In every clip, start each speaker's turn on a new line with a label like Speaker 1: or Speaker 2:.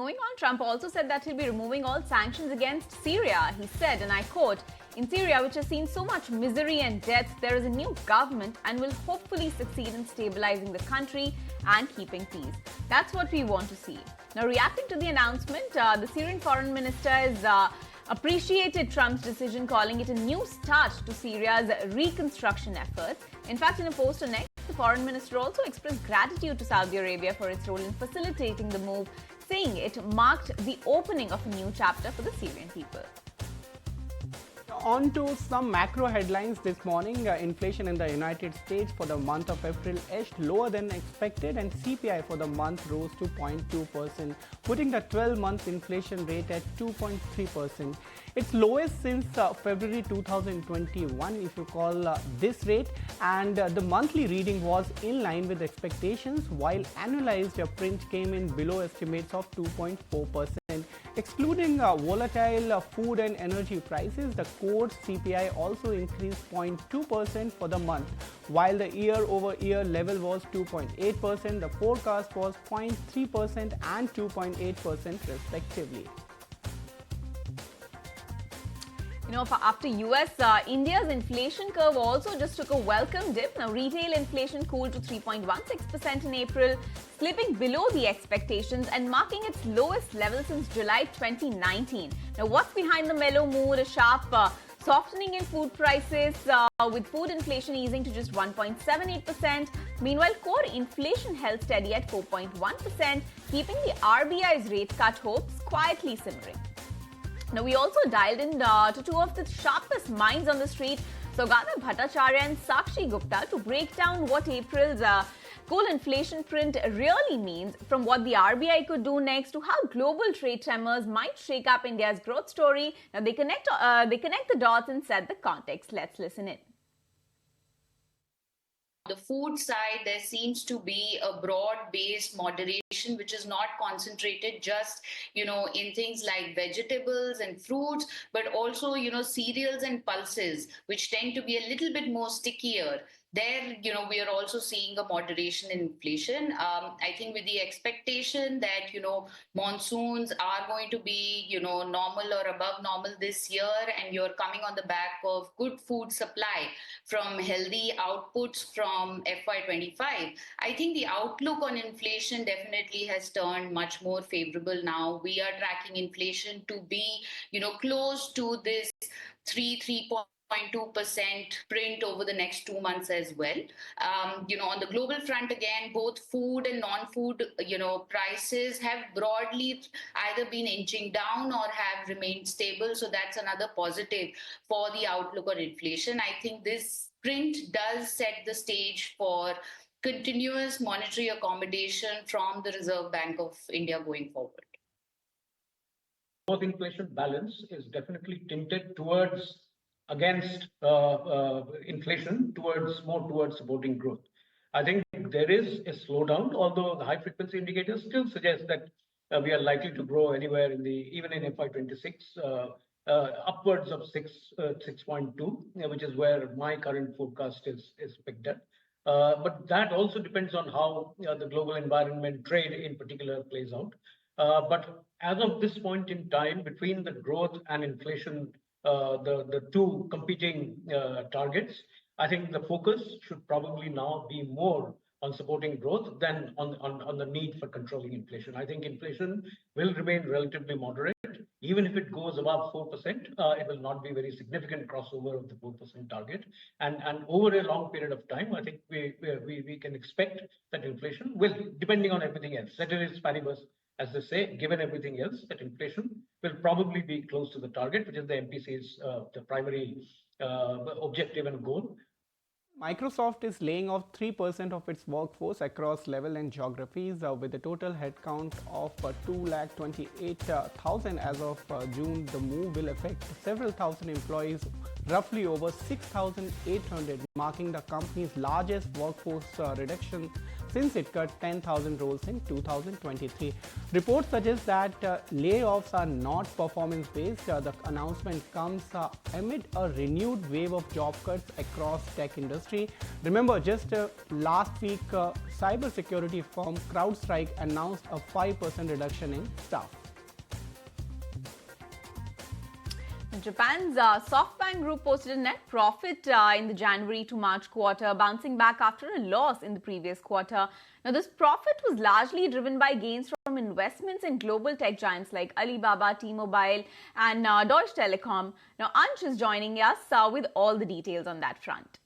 Speaker 1: moving on, Trump also said that he'll be removing all sanctions against Syria. He said, and I quote, "In Syria, which has seen so much misery and death, there is a new government and will hopefully succeed in stabilizing the country and keeping peace." That's what we want to see. Now, reacting to the announcement, the Syrian foreign minister has appreciated Trump's decision, calling it a new start to Syria's reconstruction efforts. In fact, in a post on X, the foreign minister also expressed gratitude to Saudi Arabia for its role in facilitating the move, saying it marked the opening of a new chapter for the Syrian people.
Speaker 2: On to some macro headlines this morning. Inflation in the United States for the month of April edged lower than expected, and CPI for the month rose to 0.2%, putting the 12-month inflation rate at 2.3%. It's lowest since February 2021, if you call this rate, and the monthly reading was in line with expectations, while annualized print came in below estimates of 2.4%. Excluding volatile food and energy prices, the core CPI also increased 0.2% for the month. While the year-over-year level was 2.8%, the forecast was 0.3% and 2.8% respectively.
Speaker 1: After US, India's inflation curve also just took a welcome dip. Now, retail inflation cooled to 3.16% in April, slipping below the expectations and marking its lowest level since July 2019. Now, what's behind the mellow mood? A sharp softening in food prices, with food inflation easing to just 1.78%. Meanwhile, core inflation held steady at 4.1%, keeping the RBI's rate cut hopes quietly simmering. Now, we also dialed in to two of the sharpest minds on the street, Saugata Bhattacharya and Sakshi Gupta, to break down what April's cool inflation print really means, from what the RBI could do next to how global trade tremors might shake up India's growth story. Now, they connect the dots and set the context. Let's listen in.
Speaker 3: The food side, there seems to be a broad-based moderation, which is not concentrated just, in things like vegetables and fruits, but also, cereals and pulses, which tend to be a little bit more stickier. There, we are also seeing a moderation in inflation. I think with the expectation that, monsoons are going to be, normal or above normal this year, and you're coming on the back of good food supply from healthy outputs from FY25. I think the outlook on inflation definitely has turned much more favorable now. We are tracking inflation to be, close to this 3.2% print over the next 2 months as well. On the global front, again, both food and non-food, prices have broadly either been inching down or have remained stable. So that's another positive for the outlook on inflation. I think this print does set the stage for continuous monetary accommodation from the Reserve Bank of India going forward.
Speaker 4: Both inflation balance is definitely tinted towards against inflation, more towards supporting growth. I think there is a slowdown, although the high frequency indicators still suggest that we are likely to grow anywhere even in FY26, upwards of 6.2, which is where my current forecast is picked at. But that also depends on how the global environment, trade in particular, plays out. But as of this point in time, between the growth and inflation, the two competing targets, I think the focus should probably now be more on supporting growth than on the need for controlling inflation. I think inflation will remain relatively moderate. Even if it goes above 4%, it will not be very significant crossover of the 4% target. And over a long period of time, I think we can expect that inflation will, depending on everything else, ceteris paribus, as they say, given everything else, that inflation will probably be close to the target, which is the MPC's the primary objective and goal.
Speaker 2: Microsoft is laying off 3% of its workforce across level and geographies, with a total headcount of 228,000 as of June. The move will affect several thousand employees, roughly over 6,800, marking the company's largest workforce reduction since it cut 10,000 roles in 2023. Reports suggest that layoffs are not performance-based. The announcement comes amid a renewed wave of job cuts across tech industry. Remember, just last week, cybersecurity firm CrowdStrike announced a 5% reduction in staff.
Speaker 1: Japan's SoftBank Group posted a net profit in the January to March quarter, bouncing back after a loss in the previous quarter. Now, this profit was largely driven by gains from investments in global tech giants like Alibaba, T-Mobile and Deutsche Telekom. Now, Ansh is joining us with all the details on that front.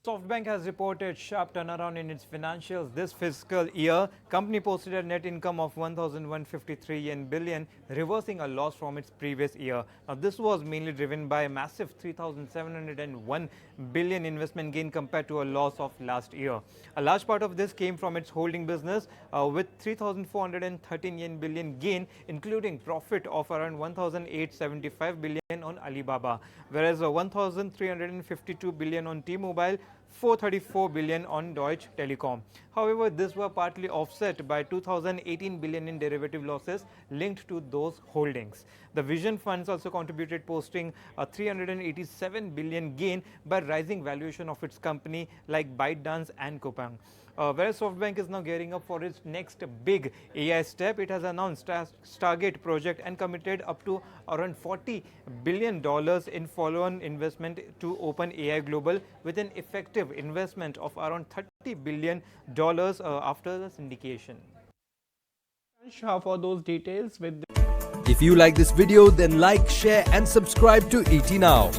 Speaker 5: SoftBank has reported sharp turnaround in its financials this fiscal year. Company posted a net income of 1,153 billion, reversing a loss from its previous year. Now, this was mainly driven by a massive 3,701 billion investment gain compared to a loss of last year. A large part of this came from its holding business with 3,413 billion gain, including profit of around 1,875 billion on Alibaba, whereas 1,352 billion on T-Mobile, 434 billion on Deutsche Telekom. However, these were partly offset by 2018 billion in derivative losses linked to those holdings. The Vision funds also contributed, posting a 387 billion gain by rising valuation of its company like ByteDance and Coupang. Whereas SoftBank is now gearing up for its next big AI step. It has announced a Stargate project and committed up to around $40 billion in follow-on investment to OpenAI Global, with an effective investment of around $30 billion after the syndication.
Speaker 2: For those details with
Speaker 6: If you like this video, then like, share and subscribe to ET Now.